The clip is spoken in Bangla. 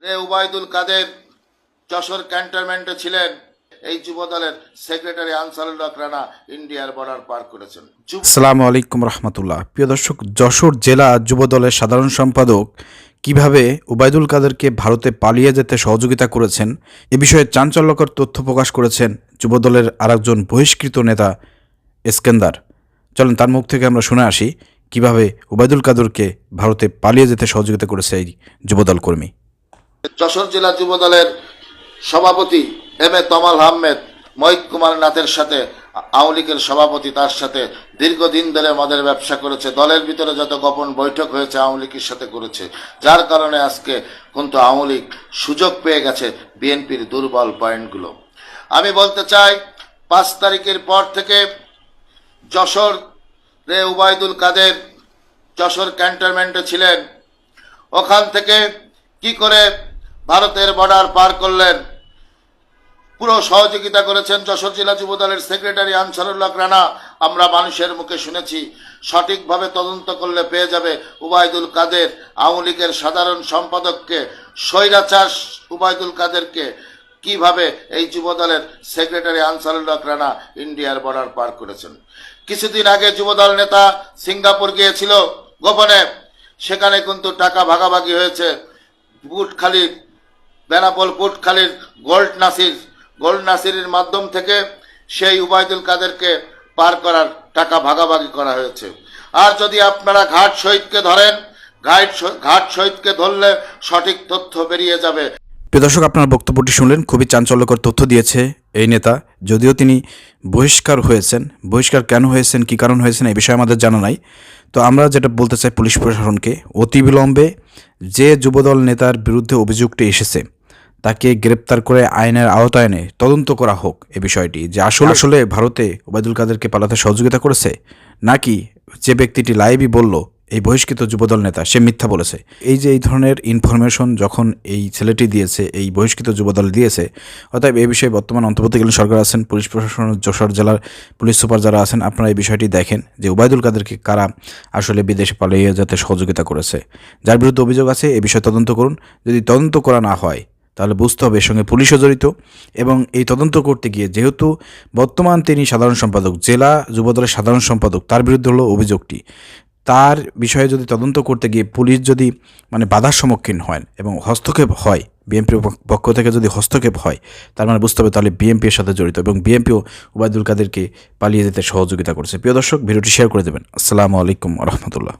উবাইদুল কাদের যশোর ক্যান্টনমেন্টে ছিলেন। এই যুবদলের সেক্রেটারি আনসারুল হক রানা ইন্ডিয়ার বর্ডার পার করেছেন। আসসালামু আলাইকুম রহমতুল্লাহ। প্রিয় দর্শক, যশোর জেলা যুবদলের সাধারণ সম্পাদক কিভাবে উবাইদুল কাদেরকে ভারতে পালিয়ে যেতে সহযোগিতা করেছেন এ বিষয়ে চাঞ্চল্যকর তথ্য প্রকাশ করেছেন যুবদলের আরেকজন বহিষ্কৃত নেতা ইস্কেন্দার। চলেন তার মুখ থেকে আমরা শুনে আসি কিভাবে উবাইদুল কাদেরকে ভারতে পালিয়ে যেতে সহযোগিতা করেছে এই যুবদল কর্মী। যশোর জেলা যুবদলের সভাপতি এম এ তমাল আহমেদ মহিত কুমার নাথের সাথে আওয়ামী লীগের সভাপতি তার সাথে দীর্ঘদিন ধরে মদের ব্যবসা করেছে। দলের ভিতরে যত গোপন বৈঠক হয়েছে আওয়ামী লীগের সাথে করেছে, যার কারণে আজকে কিন্তু আওয়ামী লীগ সুযোগ পেয়ে গেছে বিএনপির দুর্বল পয়েন্টগুলো। আমি বলতে চাই 5 তারিখের পর থেকে যশোর উবাইদুল কাদের যশোর ক্যান্টনমেন্টে ছিলেন। ওখান থেকে কি করে ভারতের বর্ডার পার করলেন, পুরো সহযোগিতা করেছেন যশোর জেলা যুবদলের সেক্রেটারি আনসারুল হক রানা। আমরা মানুষের মুখে শুনেছি, সঠিকভাবে তদন্ত করলে পেয়ে যাবে উবাইদুল কাদের আওয়ামী লীগের সাধারণ সম্পাদককে, স্বৈরাচার উবাইদুল কাদেরকে কিভাবে এই যুবদলের সেক্রেটারি আনসারুল হক রানা ইন্ডিয়ার বর্ডার পার করেছেন। কিছুদিন আগে যুবদল নেতা সিঙ্গাপুর গিয়েছিল গোপনে, সেখানে কিন্তু টাকা ভাগাভাগি হয়েছে। পুটখালির বেনাপোল পুটখালির গোল্ড নাসিরের মাধ্যম থেকে সেই উবাইদুল কাদেরকে পার করার টাকা ভাগাভাগি করা হয়েছে। আর যদি আপনারা ঘাট শহীদকে ধরেন, ঘাট শহীদকে ধরলে সঠিক তথ্য বেরিয়ে যাবে। প্রিয় দর্শক, আপনার বক্তব্যটি শুনলেন, খুবই চাঞ্চল্যকর তথ্য দিয়েছে এই নেতা। যদিও তিনি বহিষ্কার হয়েছেন, বহিষ্কার কেন হয়েছেন, কী কারণ হয়েছেন এই বিষয়ে আমাদের জানা নাই। তো আমরা যেটা বলতে চাই পুলিশ প্রশাসনকে, অতিবিলম্বে যে যুবদল নেতার বিরুদ্ধে অভিযোগটি এসেছে তাকে গ্রেপ্তার করে আইনের আওতায় এনে তদন্ত করা হোক এ বিষয়টি, যে আসলে ভারতে উবাইদুল কাদেরকে পালাতে সহযোগিতা করেছে নাকি যে ব্যক্তিটি লাইভই বলল এই বহিষ্কৃত যুবদল নেতা সে মিথ্যা বলেছে। এই যে এই ধরনের ইনফরমেশন যখন এই ছেলেটি দিয়েছে, এই বহিষ্কৃত যুবদল দিয়েছে, অতএব এই বিষয়ে বর্তমান অন্তর্বর্তীকালীন সরকার আছেন, পুলিশ প্রশাসন, যশোর জেলার পুলিশ সুপার যারা আছেন, আপনারা এই বিষয়টি দেখেন যে উবাইদুল কাদেরকে কারা আসলে বিদেশে পালিয়ে যেতে সহযোগিতা করেছে। যার বিরুদ্ধে অভিযোগ আছে এ বিষয়ে তদন্ত করুন। যদি তদন্ত করা না হয় তাহলে বুঝতে হবে এর সঙ্গে পুলিশও জড়িত। এবং এই তদন্ত করতে গিয়ে যেহেতু বর্তমান তিনি সাধারণ সম্পাদক, জেলা যুবদলের সাধারণ সম্পাদক, তার বিরুদ্ধে হলো অভিযোগটি, তার বিষয়ে যদি তদন্ত করতে গিয়ে পুলিশ যদি বাধার সম্মুখীন হয় এবং হস্তক্ষেপ হয়, বিএনপির পক্ষ থেকে যদি হস্তক্ষেপ হয়, তার বুঝতে হবে তাহলে বিএনপির সাথে জড়িত এবং বিএনপিও উবাইদুল কাদেরকে পালিয়ে যেতে সহযোগিতা করছে। প্রিয় দর্শক, ভিডিওটি শেয়ার করে দেবেন। আসসালামু আলাইকুম রহমতুল্লাহ।